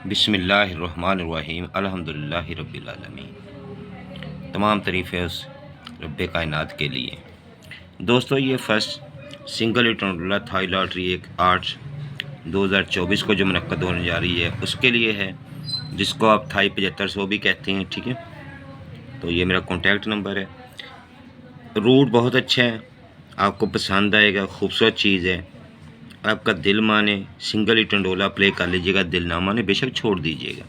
बिस्मिल्लाहिर्रहमानिर्रहीम अल्हम्दुलिल्लाहि रब्बिल आलमीन। तमाम तारीफ़ें उस रब्बे कायनात के लिए। दोस्तों, ये first single return Thai lottery एक 8/2024 को जो मुनक्कद होने जा रही है उसके लिए है, जिसको आप थाई 7500 भी कहते हैं। ठीक है, तो ये मेरा कॉन्टैक्ट नंबर है। रूट बहुत अच्छा है, आपको पसंद आएगा, खूबसूरत चीज़ है। आपका दिल माने सिंगल ही टंडोला प्ले कर लीजिएगा, दिल ना माने बेशक छोड़ दीजिएगा।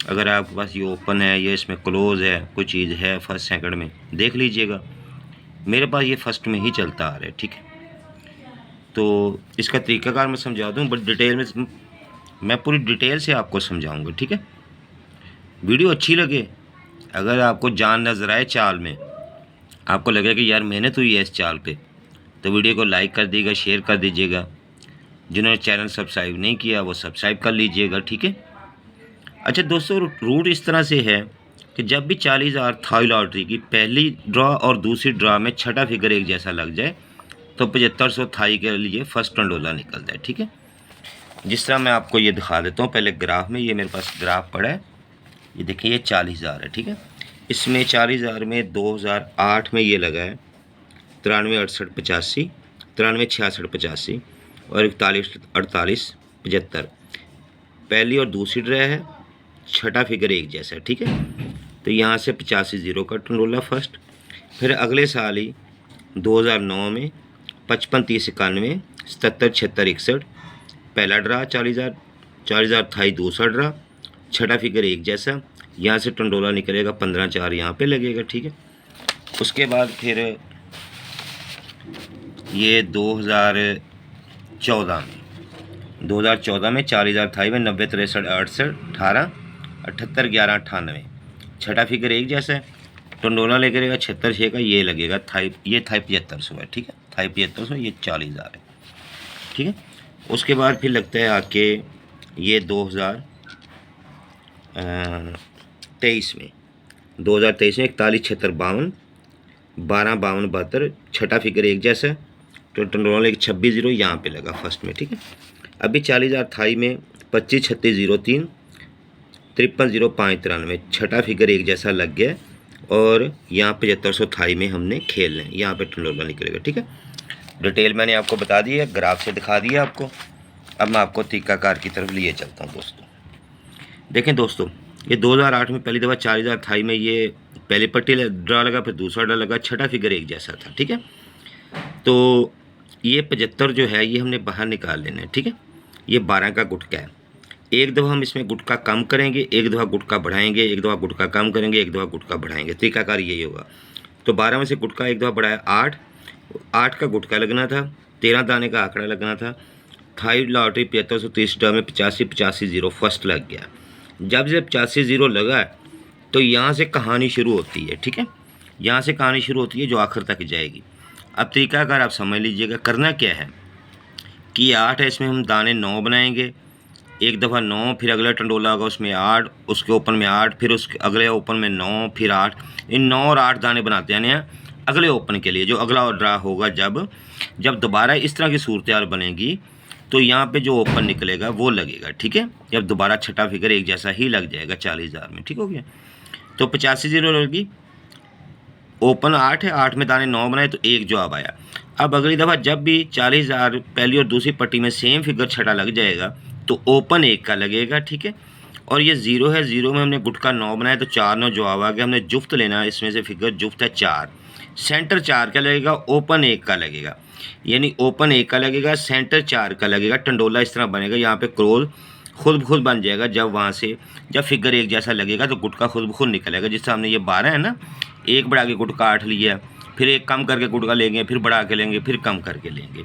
अगर आपके पास ये ओपन है या इसमें क्लोज़ है, कोई चीज़ है फर्स्ट सेकंड में, देख लीजिएगा। मेरे पास ये फर्स्ट में ही चलता आ रहा है। ठीक है, तो इसका तरीक़ाकार मैं समझा दूँ, बट डिटेल में मैं पूरी डिटेल से आपको समझाऊँगा। ठीक है, वीडियो अच्छी लगे, अगर आपको जान नज़र आए चाल में, आपको लगे कि यार मेहनत हुई है इस चाल पे, तो वीडियो को लाइक कर दीजिएगा, शेयर कर दीजिएगा। जिन्होंने चैनल सब्सक्राइब नहीं किया वो सब्सक्राइब कर लीजिएगा। ठीक है, अच्छा दोस्तों, रूट इस तरह से है कि जब भी 40,000 थाई लॉटरी की पहली ड्रा और दूसरी ड्रा में छठा फिगर एक जैसा लग जाए तो 7500 थाई के लिए फर्स्ट टंडोला निकलता है। ठीक है, जिस तरह मैं आपको ये दिखा देता हूँ पहले ग्राफ में। ये मेरे पास ग्राफ पड़ा है, ये देखिए, ये 40,000 है। ठीक है, इसमें 40,000 में 2008 में ये लगा है 93 68 85, 93 66 85 और 41 48 75। पहली और दूसरी ड्रा है, छठा फिगर एक जैसा। ठीक है, तो यहाँ से 85 जीरो का टंडोला फर्स्ट। फिर अगले साल ही 2009 में 55 30 91 77 76 61 पहला ड्रा 40,000 थाई दूसरा ड्रा, छठा फिगर एक जैसा। यहाँ से टंडोला निकलेगा 15 4 यहाँ पे लगेगा। ठीक है, उसके बाद फिर ये 2014 में 40,000 थाई में 90 63 68 18 78 11 98 छठा फिगर एक जैसा है। टंडोला लेकर 76 6 का ये लगेगा थाई, ये थाई 7500 है। ठीक है, थाई 7500, ये 40,000 है। ठीक है, उसके बाद फिर लगता है आके ये 2023 में 41 76 52 12 52 72 छठा फिगर एक जैसा, तो टंडोला लेकर 26 जीरो यहाँ पे लगा फर्स्ट में। ठीक है, अभी 40,000 थाई में 25 36 03 53 05 93 छठा फिगर एक जैसा लग गया और यहाँ 7500 थाई में हमने खेलना है, यहाँ पे टंडोला निकलेगा। ठीक है, डिटेल मैंने आपको बता दी है, ग्राफ से दिखा दिया आपको। अब मैं आपको तरीक़ाकार की तरफ लिए चलता हूँ। दोस्तों देखें, दोस्तों ये 2008 में पहली दफ़ा 40,000 थाई में ये पहली पट्टी ड्रा लगा, फिर दूसरा ड्रा लगा, छठा फिगर एक जैसा था। ठीक है, तो ये 75 जो है ये हमने बाहर निकाल लेना है। ठीक है, ये 12 का गुटका है। एक दफ़ा हम इसमें गुटका कम करेंगे, एक दफ़ा गुटका बढ़ाएंगे, एक दफ़ा गुटका कम करेंगे, एक दफ़ा गुटका बढ़ाएंगे। तरीक़ाकार यही होगा। तो 12 में से गुटका एक दफ़ा बढ़ाया 8 का गुटका लगना था, 13 दाने का आंकड़ा लगना था। थाई लॉटरी 7530 ड्रा में 85 85 जीरो फर्स्ट लग गया। जब 85 जीरो लगा तो यहाँ से कहानी शुरू होती है। ठीक है, यहाँ से कहानी शुरू होती है जो आखिर तक जाएगी। अब तरीक़ाकार आप समझ लीजिएगा। करना क्या है कि 8 है, इसमें हम दाने 9 बनाएंगे। एक दफ़ा 9, फिर अगला टंडोला होगा उसमें 8, उसके ओपन में 8, फिर उसके अगले ओपन में 9, फिर 8। इन 9 और 8 दाने बनाते हैं यानी अगले ओपन के लिए, जो अगला ड्रा होगा। जब दोबारा इस तरह की सूरत हाल बनेगी तो यहाँ पे जो ओपन निकलेगा वो लगेगा। ठीक है, जब दोबारा छठा फिगर एक जैसा ही लग जाएगा 40,000 में। ठीक हो गया, तो 85 जीरो लगी, ओपन 8 है, 8 में दाने 9 बनाए तो एक जवाब आया। अब अगली दफ़ा जब भी 40,000 पहली और दूसरी पट्टी में सेम फिगर छठा लग जाएगा तो ओपन एक का लगेगा। ठीक है, और ये ज़ीरो है, ज़ीरो में हमने गुटका 9 बनाया तो 4 9 जवाब आ गया। हमने जुफ्त लेना है, इसमें से फिगर जुफ्त है 4, सेंटर 4 का लगेगा, ओपन एक का लगेगा। यानी ओपन एक का लगेगा, सेंटर 4 का लगेगा। टंडोला इस तरह बनेगा, यहाँ पे क्रोल खुद ब खुद बन जाएगा। जब फिगर एक जैसा लगेगा तो गुटका खुद ब खुद निकलेगा। जिस हमने ये 12 है ना, एक बढ़ा के गुटका 8 लिया, फिर एक कम करके गुटका लेंगे, फिर बढ़ा के लेंगे, फिर कम करके लेंगे।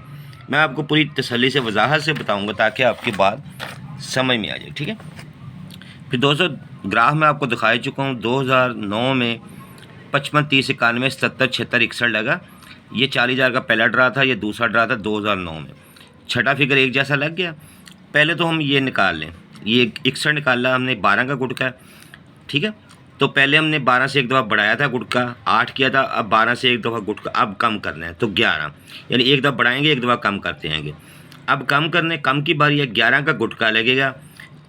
मैं आपको पूरी तसल्ली से वजाहत से बताऊंगा ताकि आपकी बात समझ में आ जाए। ठीक है, फिर दोस्तों ग्राफ में आपको दिखा चुका हूँ। 2009 में 55 30 91 77 76 61 लगा। ये 40,000 का पहला ड्रा था, ये दूसरा ड्रा था 2009 में। छठा फिगर एक जैसा लग गया। पहले तो हम ये निकाल लें, ये 61 निकाला हमने, 12 का गुटका। ठीक है, तो पहले हमने 12 से एक दफ़ा बढ़ाया था गुटका, 8 किया था। अब 12 से एक दफ़ा गुटका अब कम करना है तो 11, यानी एक दफ़ा बढ़ाएंगे, एक दफ़ा कम करते हैं। अब कम की बारी है, 11 का गुटका लगेगा,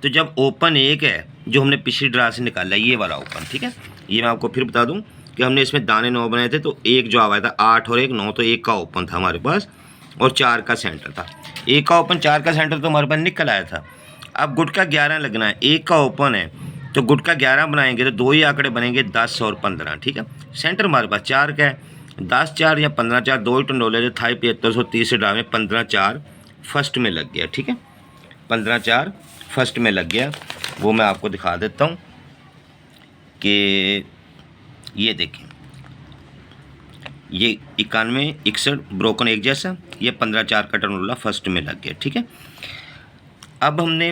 तो जब ओपन एक है जो हमने पिछली ड्रा से निकाला, ये वाला ओपन, ठीक है। ये मैं आपको फिर बता दूं कि हमने इसमें दाने 9 बनाए थे, तो एक जो आया था 8 और 1 9, तो एक का ओपन था हमारे पास और 4 का सेंटर था। एक का ओपन 4 का सेंटर तो हमारे पास निकल आया था। अब गुट का 11 लगना है, एक का ओपन है तो गुट का 11 बनाएंगे तो दो ही आंकड़े बनेंगे 10 और 15, ठीक है। सेंटर हमारे पास 4 का है, 10 4 या 15 4 दो ही टंडोले जो था 7530 से ड्रा में 15 4 फर्स्ट में लग गया, ठीक है। 15 4 फर्स्ट में लग गया। वो मैं आपको दिखा देता हूँ कि ये देखें, ये 91 61 ब्रोकन एक जैसा, ये 15 4 का टर्नोला फर्स्ट में लग गया, ठीक है। अब हमने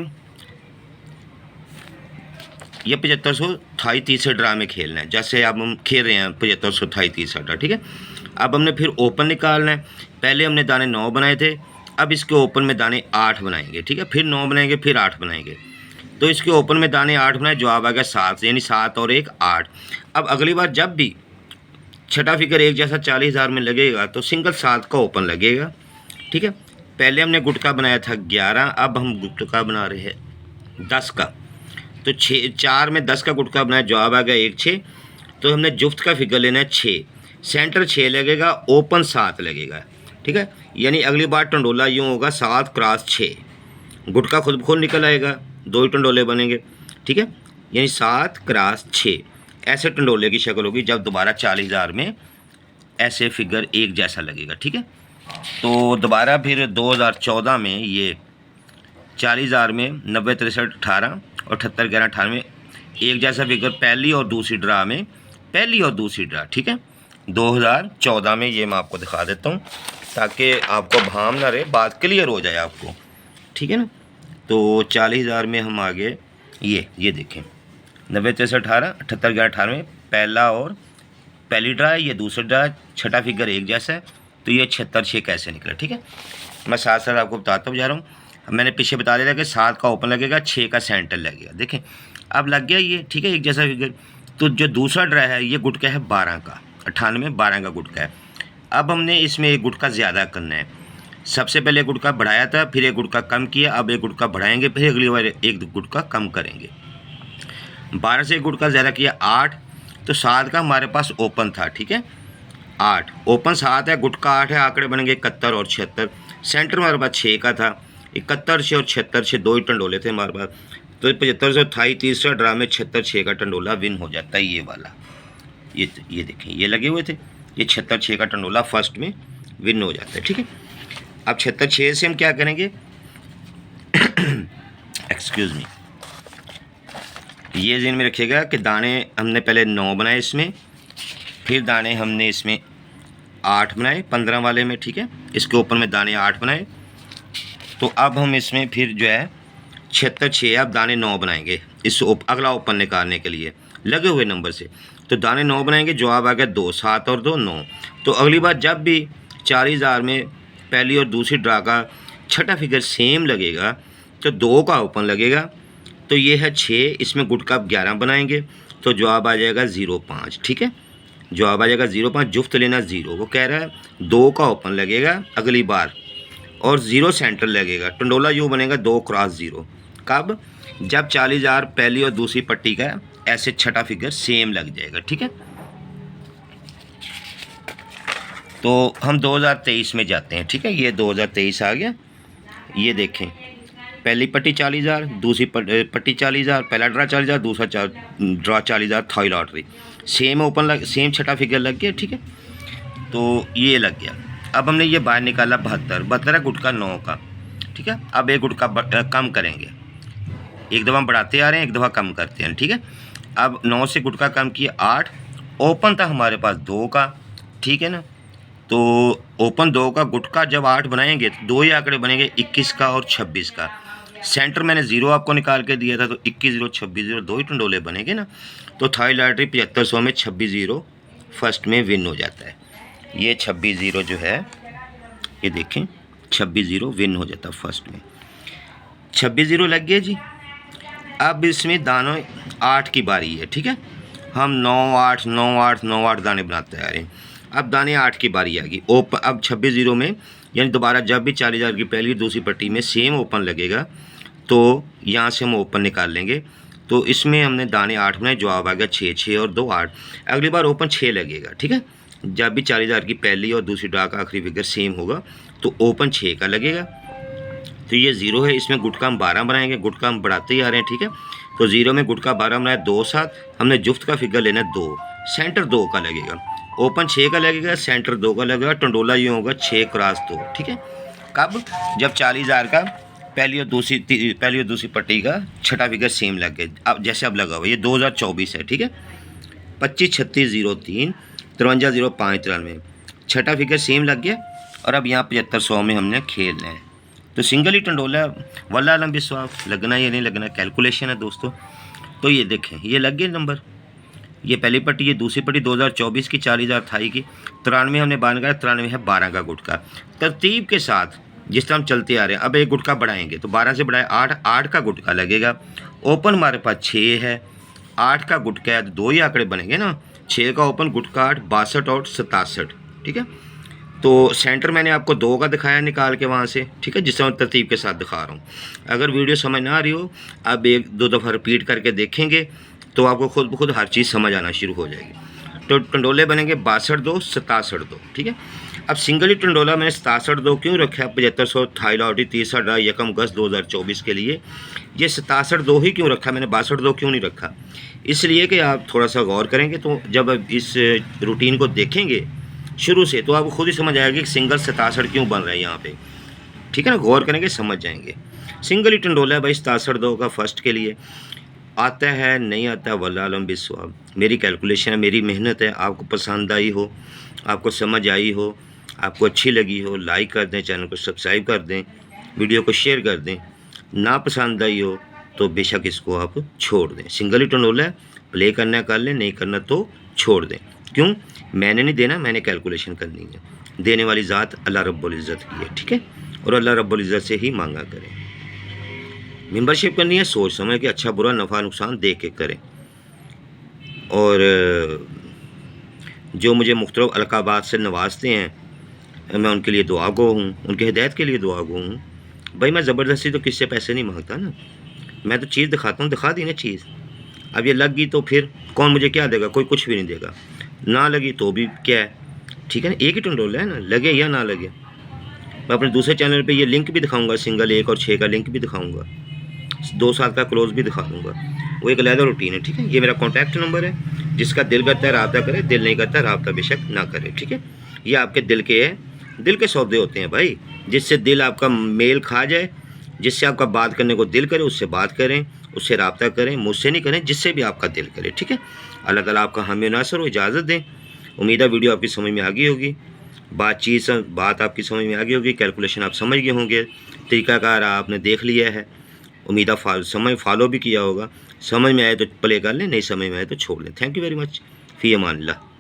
ये 7500 थाई तीसरे ड्रा में खेलना है, जैसे अब हम खेल रहे हैं 7500 थाई तीसरा ड्रा, ठीक है। अब हमने फिर ओपन निकालना है। पहले हमने दाने 9 बनाए थे, अब इसके ओपन में दाने 8 बनाएंगे, ठीक है। फिर 9 बनाएंगे, फिर 8 बनाएंगे, तो इसके ओपन में दाने 8 बनाए, जवाब आ गया 7, यानी 7 और 1 8। अब अगली बार जब भी छठा फिगर एक जैसा 40,000 में लगेगा तो सिंगल 7 का ओपन लगेगा, ठीक है। पहले हमने गुटका बनाया था 11, अब हम गुटका बना रहे हैं 10 का, तो 4 में 10 का गुटका बनाया, जवाब आ गया 1 6। तो हमने जुफ्त का फिगर लेना है 6, सेंटर 6 लगेगा, ओपन 7 लगेगा, ठीक है। यानी अगली बार टंडोला यूँ होगा 7 क्रॉस 6, गुटका खुद ब खुद निकल आएगा, दो ही टंडोले बनेंगे, ठीक है। यानी 7 क्रॉस 6 ऐसे टंडोले की शक्ल होगी जब दोबारा 40,000 में ऐसे फिगर एक जैसा लगेगा, ठीक है। तो दोबारा फिर 2014 में ये 40,000 में 90 63 18 और 78 11 18 में एक जैसा फिगर पहली और दूसरी ड्रा में, पहली और दूसरी ड्रा, ठीक है। 2014 में ये मैं आपको दिखा देता हूँ ताकि आपको भाम ना रहे, बात क्लियर हो जाए आपको, ठीक है ना। तो 40,000 में हम आगे ये देखें 90 63 18 78 11 18 में पहला और पहली ड्रा है, ये दूसरी ड्रा, छठा फिगर एक जैसा है, तो ये 76 6 कैसे निकला, ठीक है। मैं साथ साथ आपको बताता हुआ जा रहा हूँ। मैंने पीछे बता दिया था कि 7 का ओपन लगेगा, 6 का सेंटर लगेगा, देखें अब लग गया ये, ठीक है, एक जैसा फिगर। तो जो दूसरा ड्रा है ये गुटका है 12 का, 98 12 का गुटका है। अब हमने इसमें एक गुटका ज़्यादा करना है। सबसे पहले एक गुटका बढ़ाया था, फिर एक गुटका कम किया, अब एक गुटका बढ़ाएंगे, फिर अगली बार एक गुटका कम करेंगे। 12 से एक गुटका ज़्यादा किया 8, तो 7 का हमारे पास ओपन था, ठीक है, 8 ओपन 7 है, गुटका 8 है, आंकड़े बनेंगे 71 और 76। सेंटर हमारे पास 6 का था, 71 6 और 76 6 दो ही टंडोले थे हमारे पास, तो 7500 थाई तीसरा ड्रा में 76 6 का टंडोला विन हो जाता है। ये वाला ये देखें, ये लगे हुए थे, ये 76 6 का टंडोला फर्स्ट में विन हो जाता है, ठीक है। अब 76 6 से हम क्या करेंगे एक्सक्यूज़ मी, ये ज़हन में रखिएगा कि दाने हमने पहले 9 बनाए इसमें, फिर दाने हमने इसमें 8 बनाए 15 वाले में, ठीक है। इसके ऊपर में दाने 8 बनाए, तो अब हम इसमें फिर जो है 76 6, अब दाने 9 बनाएंगे इस अगला ओपन निकालने के लिए लगे हुए नंबर से। तो दाने 9 बनाएंगे, जवाब आ गया 2, 7 और 2 9। तो अगली बार जब भी 40,000 में पहली और दूसरी ड्रा का छठा फिगर सेम लगेगा तो 2 का ओपन लगेगा, तो ये है 6, इसमें गुटका 11 बनाएंगे, तो जवाब आ जाएगा 05, ठीक है। जवाब आ जाएगा 05, जुफ्त लेना 0, वो कह रहा है 2 का ओपन लगेगा अगली बार और 0 सेंटर लगेगा, टंडोला यूँ बनेगा 2 क्रॉस 0। कब? जब 40,000 पहली और दूसरी पट्टी का ऐसे छठा फिगर सेम लग जाएगा, ठीक है। तो हम 2023 में जाते हैं, ठीक है, ये 2023 आ गया। ये देखें, पहली पट्टी 40,000, दूसरी पट्टी 40,000, पहला ड्रा 40,000, दूसरा draw 40,000, Thai lottery same open same छठा फिगर लग गया, ठीक है। तो ये लग गया। अब हमने ये बाहर निकाला 72 है गुटका 9 का, ठीक है। अब एक गुटका कम करेंगे, एक दफ़ा बढ़ाते आ रहे हैं, एक दफ़ा कम करते हैं, ठीक है। अब 9 से गुटका कम किया 8, ओपन था हमारे पास 2 का, ठीक है ना। तो ओपन 2 का, गुटका जब 8 बनाएंगे तो दो ही आंकड़े बनेंगे 21 का और 26 का। सेंटर मैंने 0 आपको निकाल के दिया था, तो 21 0 26 0 दो ही टंडोले बनेंगे ना। तो थाई लॉटरी 7500 में 26 0 फर्स्ट में विन हो जाता है। ये 26 0 जो है, ये देखें 26 0 विन हो जाता है फर्स्ट में। 26 0 लग गया जी। अब इसमें दानों 8 की बारी है, ठीक है। हम 9 8 9 8 9 8 दाने बनाते आ रहे हैं। अब दाने 8 की बारी आ गई ओपन। अब 26 0 में यानी दोबारा जब भी 40,000 की पहली दूसरी पट्टी में सेम ओपन लगेगा तो यहाँ से हम ओपन निकाल लेंगे। तो इसमें हमने दाने 8 बनाए, जवाब आ गया 6, 6 और 2 8। अगली बार ओपन 6 लगेगा, ठीक है। जब भी 40,000 की पहली और दूसरी ड्रा का आखिरी फिगर सेम होगा तो ओपन 6 का लगेगा। तो ये 0 है, इसमें गुटका हम 12 बनाएंगे, गुटका हम बढ़ाते ही आ रहे हैं, ठीक है। तो 0 में गुटका 12 बनाया, 2 7, हमने जुफ्त का फिगर लेना है 2, सेंटर 2 का लगेगा, ओपन 6 का लगेगा, सेंटर 2 का लगेगा, टंडोला ये होगा 6 क्रॉस 2, ठीक है। कब? जब 40,000 का पहली और दूसरी पट्टी का छठा फिगर सेम लग गए। अब जैसे अब लगा हुआ ये 2024 है, ठीक है। 25 36 03 53 05 93 छठा फिगर सेम लग गया। और अब यहाँ 7500 में हमने खेलना है। तो सिंगल ही टंडोला, वल्लाह अलम बिस्वाब, लगना या नहीं लगना कैलकुलेशन है दोस्तों। तो ये देखें, ये लग गए नंबर, ये पहली पट्टी, ये दूसरी पट्टी 2024 की 40,000 थाई की, 93 हमने बांध का, 93 है 12 का गुटका। तरतीब के साथ जिस तरह हम चलते आ रहे हैं, अब एक गुटका बढ़ाएंगे तो 12 से बढ़ाए 8, 8 का गुटका लगेगा। ओपन हमारे पास 6 है, 8 का गुटका है, तो 2 ही आंकड़े बनेंगे ना, 6 का ओपन, गुटका 8, 62 और 67, ठीक है। तो सेंटर मैंने आपको 2 का दिखाया निकाल के वहाँ से, ठीक है, जिस तरह तरतीब के साथ दिखा रहा हूँ। अगर वीडियो समझ ना आ रही हो, अब 1-2 दफ़ा रिपीट करके देखेंगे तो आपको खुद ब खुद हर चीज़ समझ आना शुरू हो जाएगी। तो टंडोले बनेंगे 62 2 67 2, ठीक है। अब सिंगल ही टंडोला मैंने 67 2 क्यों रखा है? 7500 थाई लॉटरी 30 ड्रा यकम अगस्त 2024 के लिए ये 67 2 ही क्यों रखा मैंने, 62 2 क्यों नहीं रखा? इसलिए कि आप थोड़ा सा गौर करेंगे तो जब इस रूटीन को देखेंगे शुरू से तो आपको खुद ही समझ आएगा कि सिंगल 67 क्यों बन रहा है यहाँ पे, ठीक है ना। गौर करेंगे समझ जाएंगे। सिंगल ही टंडोला है भाई 67 2 का फर्स्ट के लिए। आता है नहीं आता वल्लाह अलम बिस्वाब, मेरी कैलकुलेशन है, मेरी मेहनत है। आपको पसंद आई हो, आपको समझ आई हो, आपको अच्छी लगी हो, लाइक कर दें, चैनल को सब्सक्राइब कर दें, वीडियो को शेयर कर दें। ना पसंद आई हो तो बेशक इसको आप छोड़ दें। सिंगल ही टंडोला है, प्ले करना है कर लें, नहीं करना तो छोड़ दें। क्यों? मैंने नहीं देना, मैंने कैलकुलेशन करनी है। देने वाली ज़ात अल्लाह रब्बुल इज़्ज़त की है, ठीक है। और अल्लाह रब्बुल इज़्ज़त से ही मांगा करें। मेंबरशिप करनी है सोच समझ के, अच्छा बुरा नफ़ा नुकसान देख के करें। और जो मुझे मुख्तलिफ अलकाबात से नवाजते हैं, मैं उनके लिए दुआ गो हूँ, उनके हिदायत के लिए दुआ गो हूँ। भाई मैं ज़बरदस्ती तो किससे पैसे नहीं मांगता ना, मैं तो चीज़ दिखाता हूँ, दिखा दी ना चीज़। अब ये लग गई तो फिर कौन मुझे क्या देगा? कोई कुछ भी नहीं देगा। ना लगी तो भी क्या है, ठीक है ना। एक ही टंडोला है ना, लगे या ना लगे। मैं अपने दूसरे चैनल पे ये लिंक भी दिखाऊंगा, सिंगल 1 और 6 का लिंक भी दिखाऊंगा, 2 साल का क्लोज भी दिखा दूंगा। वो एक अलग रूटीन है, ठीक है। ये मेरा कॉन्टैक्ट नंबर है, जिसका दिल करता है रब्ता करे, दिल नहीं करता रब्ता बेशक ना करे, ठीक है। ये आपके दिल के है, दिल के सौदे होते हैं भाई। जिससे दिल आपका मेल खा जाए, जिससे आपका बात करने को दिल करे उससे बात करें, उससे रब्ता करें, मुझसे नहीं करें, जिससे भी आपका दिल करे, ठीक है। अल्लाह ताला आपका हामी नासर हो, इजाज़त दें। उम्मीद है वीडियो आपकी समझ में आ गई होगी, बात आपकी समझ में आ गई होगी, कैलकुलेशन आप समझ गए होंगे, तरीक़ाकार आपने देख लिया है। उम्मीद है फॉलो भी किया होगा। समझ में आए तो प्ले कर लें, नहीं समझ में आए तो छोड़ लें। Thank you very much. Fee Aman Allah.